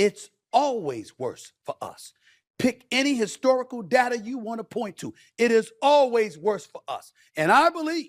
It's always worse for us. Pick any historical data you want to point to. It is always worse for us. And I believe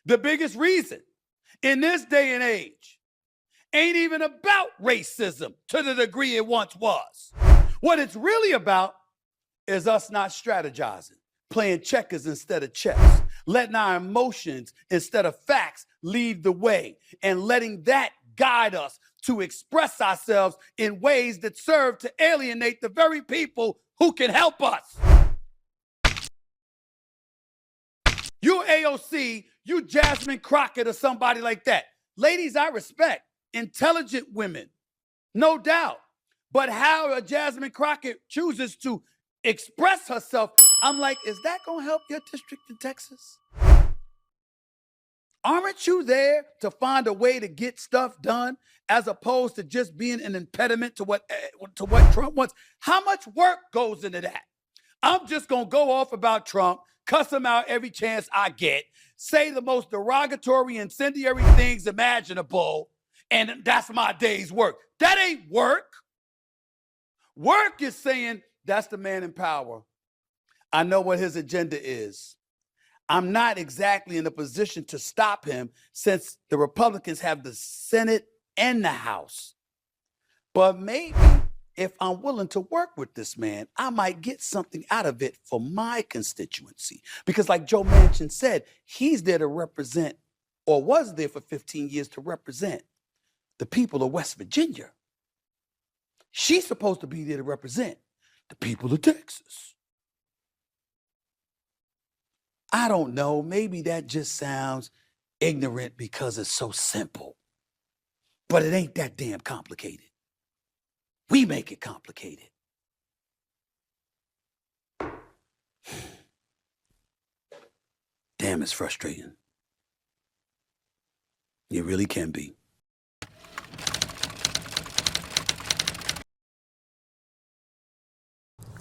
the biggest reason in this day and age ain't even about racism to the degree it once was. What it's really about is us not strategizing, playing checkers instead of chess, letting our emotions instead of facts lead the way, and letting that guide us to express ourselves in ways that serve to alienate the very people who can help us. You AOC, you Jasmine Crockett or somebody like that. Ladies, I respect intelligent women, no doubt. But how a Jasmine Crockett chooses to express herself, I'm like, is that gonna help your district in Texas? Aren't you there to find a way to get stuff done as opposed to just being an impediment to what Trump wants? How much work goes into that? I'm just gonna go off about Trump, cuss him out every chance I get, say the most derogatory, incendiary things imaginable, and that's my day's work. That ain't work. Work is saying, that's the man in power. I know what his agenda is. I'm not exactly in a position to stop him since the Republicans have the Senate and the House. But maybe if I'm willing to work with this man, I might get something out of it for my constituency. Because like Joe Manchin said, he's there to represent, or was there for 15 years to represent, the people of West Virginia. She's supposed to be there to represent the people of Texas. I don't know, maybe that just sounds ignorant because it's so simple. But it ain't that damn complicated. We make it complicated. Damn, it's frustrating. It really can be.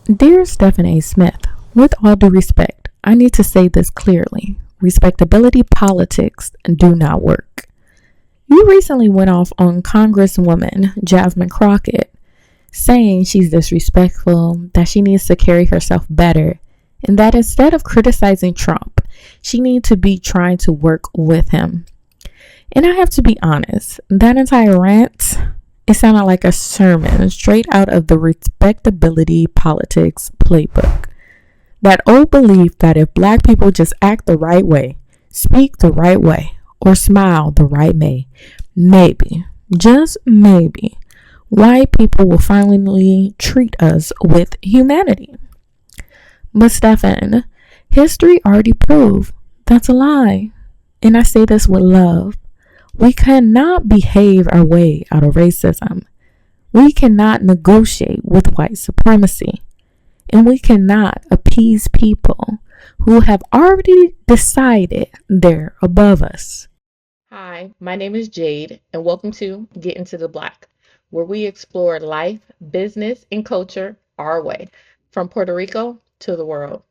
Dear Stephen A. Smith, with all due respect, I need to say this clearly. Respectability politics do not work. You recently went off on Congresswoman Jasmine Crockett, saying she's disrespectful, that she needs to carry herself better, and that instead of criticizing Trump, she needs to be trying to work with him. And I have to be honest, that entire rant, it sounded like a sermon straight out of the Respectability politics playbook. That old belief that if Black people just act the right way, speak the right way, or smile the right way, maybe, just maybe, white people will finally treat us with humanity. But Stephen, history already proved that's a lie. And I say this with love. We cannot behave our way out of racism. We cannot negotiate with white supremacy. And we cannot appease people who have already decided they're above us. Hi, my name is Jade, and welcome to Get Into the Black, where we explore life, business, and culture our way, from Puerto Rico to the world.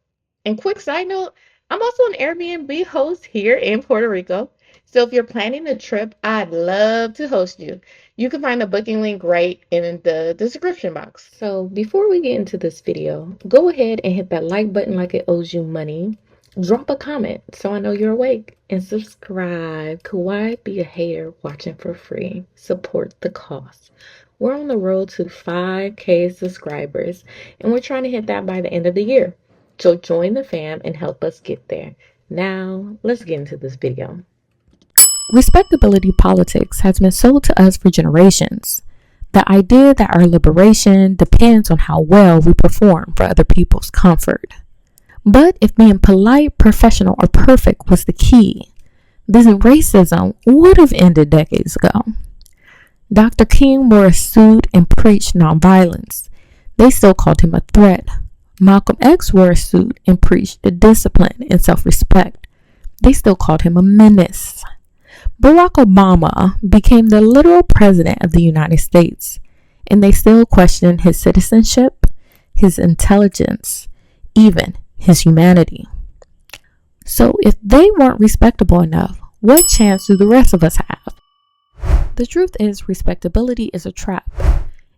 And quick side note, I'm also an Airbnb host here in Puerto Rico. So if you're planning a trip, I'd love to host you. You can find the booking link right in the description box. So before we get into this video, go ahead and hit that like button like it owes you money. Drop a comment so I know you're awake. And subscribe. Why be a hater watching for free? Support the cause. We're on the road to 5K subscribers, and we're trying to hit that by the end of the year. So join the fam and help us get there. Now, let's get into this video. Respectability politics has been sold to us for generations. The idea that our liberation depends on how well we perform for other people's comfort. But if being polite, professional, or perfect was the key, then racism would have ended decades ago. Dr. King wore a suit and preached nonviolence. They still called him a threat. Malcolm X wore a suit and preached discipline and self-respect. They still called him a menace. Barack Obama became the literal president of the United States, and they still questioned his citizenship, his intelligence, even his humanity. So if they weren't respectable enough, what chance do the rest of us have? The truth is, respectability is a trap.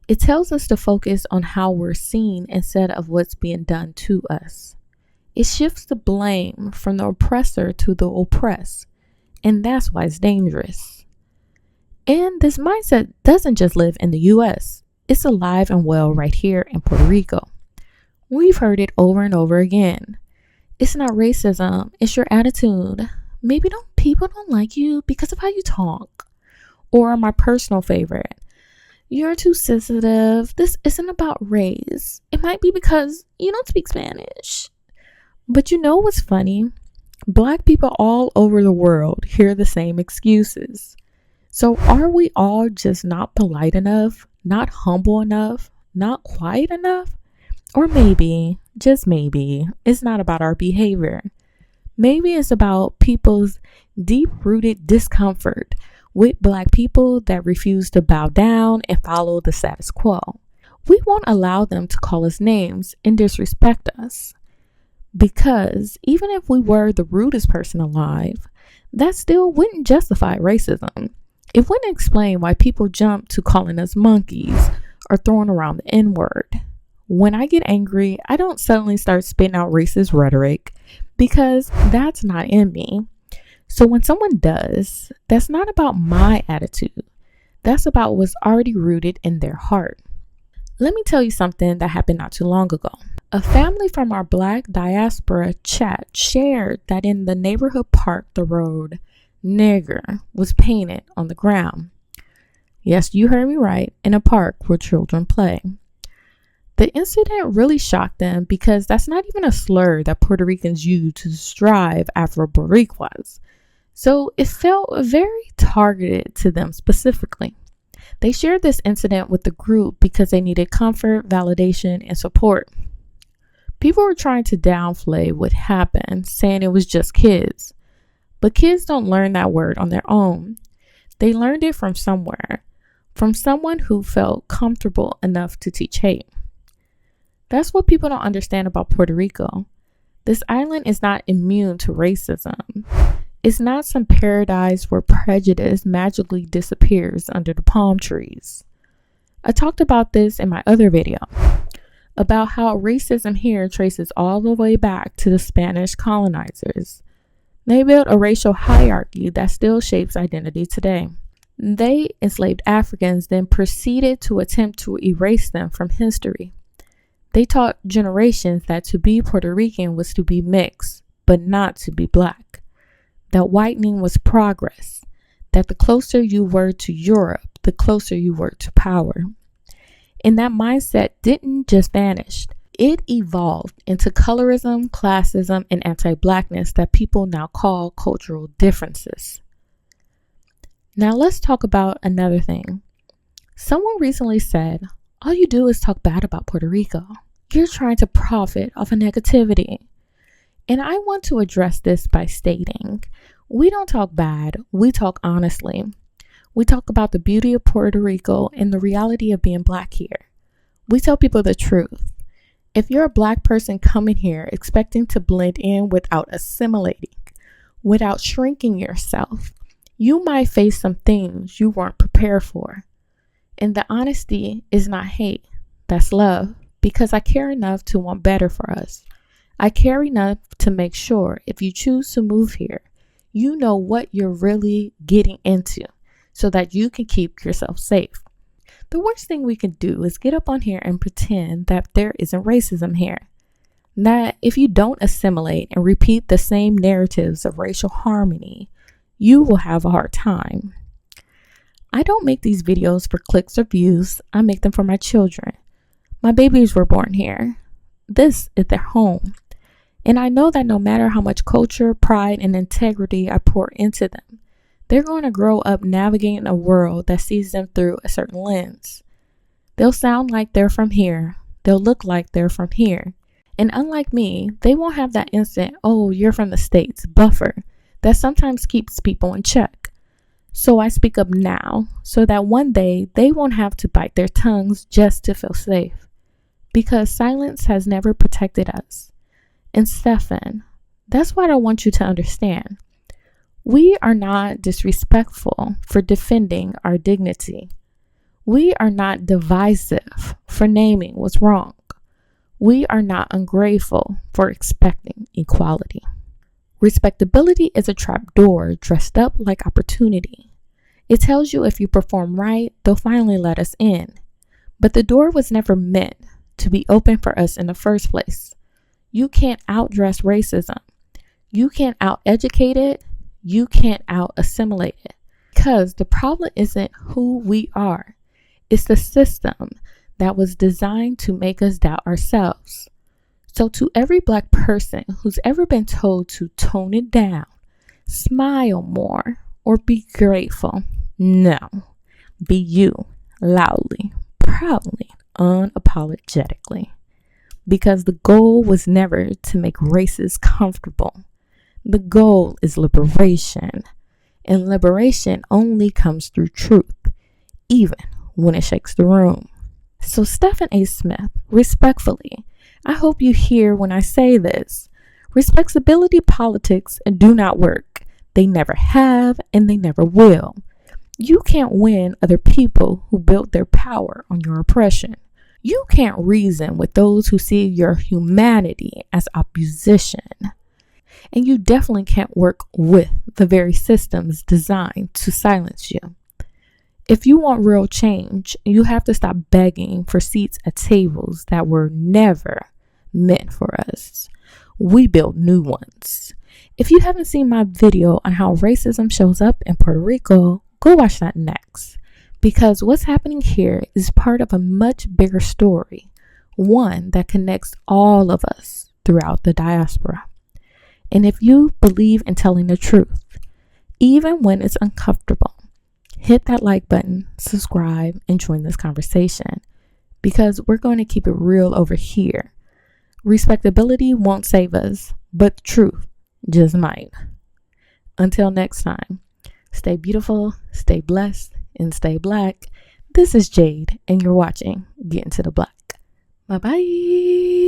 It tells us to focus on how we're seen instead of what's being done to us. It shifts the blame from the oppressor to the oppressed, and that's why it's dangerous. And this mindset doesn't just live in the US, it's alive and well right here in Puerto Rico. We've heard it over and over again. It's not racism, it's your attitude. Maybe people don't like you because of how you talk. Or my personal favorite, you're too sensitive. This isn't about race. It might be because you don't speak Spanish. But you know what's funny? Black people all over the world hear the same excuses. So are we all just not polite enough, not humble enough, not quiet enough? Or maybe, just maybe, it's not about our behavior. Maybe it's about people's deep-rooted discomfort with Black people that refuse to bow down and follow the status quo. We won't allow them to call us names and disrespect us. Because even if we were the rudest person alive, that still wouldn't justify racism. It wouldn't explain why people jump to calling us monkeys or throwing around the N-word. When I get angry, I don't suddenly start spitting out racist rhetoric because that's not in me. So when someone does, that's not about my attitude. That's about what's already rooted in their heart. Let me tell you something that happened not too long ago. A family from our Black Diaspora chat shared that in the neighborhood park, the road nigger was painted on the ground. Yes, you heard me right, in a park where children play. The incident really shocked them because that's not even a slur that Puerto Ricans use to describe Afro-Boricuas. So it felt very targeted to them specifically. They shared this incident with the group because they needed comfort, validation, and support. People were trying to downplay what happened, saying it was just kids. But kids don't learn that word on their own. They learned it from somewhere, from someone who felt comfortable enough to teach hate. That's what people don't understand about Puerto Rico. This island is not immune to racism. It's not some paradise where prejudice magically disappears under the palm trees. I talked about this in my other video, about how racism here traces all the way back to the Spanish colonizers. They built a racial hierarchy that still shapes identity today. They enslaved Africans, then proceeded to attempt to erase them from history. They taught generations that to be Puerto Rican was to be mixed, but not to be Black. That whitening was progress. That the closer you were to Europe, the closer you were to power. And that mindset didn't just vanish. It evolved into colorism, classism, and anti-Blackness that people now call cultural differences. Now let's talk about another thing. Someone recently said, all you do is talk bad about Puerto Rico. You're trying to profit off of negativity. And I want to address this by stating, we don't talk bad, we talk honestly. We talk about the beauty of Puerto Rico and the reality of being Black here. We tell people the truth. If you're a Black person coming here expecting to blend in without assimilating, without shrinking yourself, you might face some things you weren't prepared for. And the honesty is not hate, that's love, because I care enough to want better for us. I care enough to make sure if you choose to move here, you know what you're really getting into so that you can keep yourself safe. The worst thing we can do is get up on here and pretend that there isn't racism here. That if you don't assimilate and repeat the same narratives of racial harmony, you will have a hard time. I don't make these videos for clicks or views. I make them for my children. My babies were born here. This is their home. And I know that no matter how much culture, pride, and integrity I pour into them, they're going to grow up navigating a world that sees them through a certain lens. They'll sound like they're from here. They'll look like they're from here. And unlike me, they won't have that instant, oh, you're from the States, buffer that sometimes keeps people in check. So I speak up now so that one day they won't have to bite their tongues just to feel safe. Because silence has never protected us. And Stefan, that's what I want you to understand. We are not disrespectful for defending our dignity. We are not divisive for naming what's wrong. We are not ungrateful for expecting equality. Respectability is a trapdoor dressed up like opportunity. It tells you if you perform right, they'll finally let us in. But the door was never meant to be open for us in the first place. You can't outdress racism. You can't out-educate it. You can't out-assimilate it. Because the problem isn't who we are. It's the system that was designed to make us doubt ourselves. So to every Black person who's ever been told to tone it down, smile more, or be grateful, no. Be you, loudly, proudly, unapologetically. Because the goal was never to make races comfortable. The goal is liberation. And liberation only comes through truth, even when it shakes the room. So Stephen A. Smith, respectfully, I hope you hear when I say this. Respectability politics do not work. They never have and they never will. You can't win other people who built their power on your oppression. You can't reason with those who see your humanity as opposition. And you definitely can't work with the very systems designed to silence you. If you want real change, you have to stop begging for seats at tables that were never meant for us. We build new ones. If you haven't seen my video on how racism shows up in Puerto Rico, go watch that next. Because what's happening here is part of a much bigger story, one that connects all of us throughout the diaspora. And if you believe in telling the truth, even when it's uncomfortable, hit that like button, subscribe, and join this conversation because we're going to keep it real over here. Respectability won't save us, but the truth just might. Until next time, stay beautiful, stay blessed, and stay Black. This is Jade, and you're watching Get Into the Black. Bye-bye.